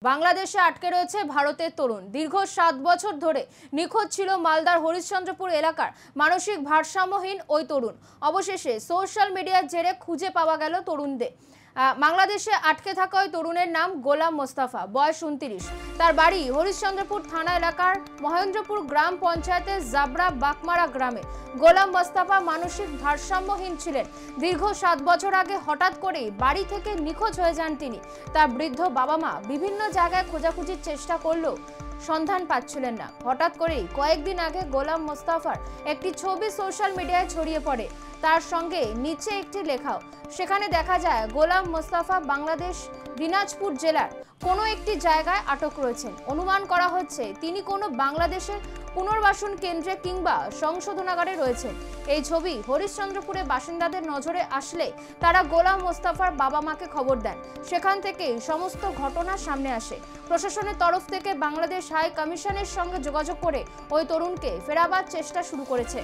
বাংলাদেশে আটকে রয়েছে ভারতের তরুণ। দীর্ঘ ৭ বছর ধরে নিখোঁজ ছিল মালদার হরিশ্চন্দ্রপুর এলাকার মানসিক ভারসাম্যহীন ওই তরুণ। অবশেষে সোশ্যাল মিডিয়ার জেরে খুঁজে পাওয়া গেল তরুণদের। বাংলাদেশে আটকে থাকা ওই তরুণের নাম গোলাম মোস্তফা, বয়স ২৯। তার বাড়ি হরিশ্চন্দ্রপুর থানা এলাকার মহেন্দ্রপুর গ্রাম পঞ্চায়েতের জাবরা বাকমারা গ্রামে। গোলাম মোস্তফা মানসিক ভারসাম্যহীন ছিলেন। দীর্ঘ ৭ বছর আগে হঠাৎ করেই বাড়ি থেকে নিখোঁজ হয়ে যান তিনি। তার বৃদ্ধ বাবা মা বিভিন্ন জায়গায় খোঁজাখুঁজির চেষ্টা করলেও সন্ধান পাচ্ছিলেন না। হঠাৎ করেই কয়েকদিন আগে গোলাম মোস্তফার একটি ছবি সোশ্যাল মিডিয়ায় ছড়িয়ে পড়ে। তার সঙ্গে নিচে একটি লেখাও। সেখানে দেখা যায় গোলাম মোস্তফা বাংলাদেশ দিনাজপুর জেলার কোনো একটি জায়গায় আটক রয়েছেন। অনুমান করা হচ্ছে তিনি কোনো বাংলাদেশের পুনর্বাসন কেন্দ্রে কিংবা সংশোধনাগারে রয়েছেন। এই ছবি হরিশ্চন্দ্রপুরে বাসিন্দাদের নজরে আসলে তারা গোলাম মোস্তফার বাবা মাকে খবর দেন। সেখান থেকেই সমস্ত ঘটনা সামনে আসে। প্রশাসনের তরফ থেকে বাংলাদেশ হাই কমিশনের সঙ্গে যোগাযোগ করে ওই তরুণকে ফেরাবার চেষ্টা শুরু করেছে।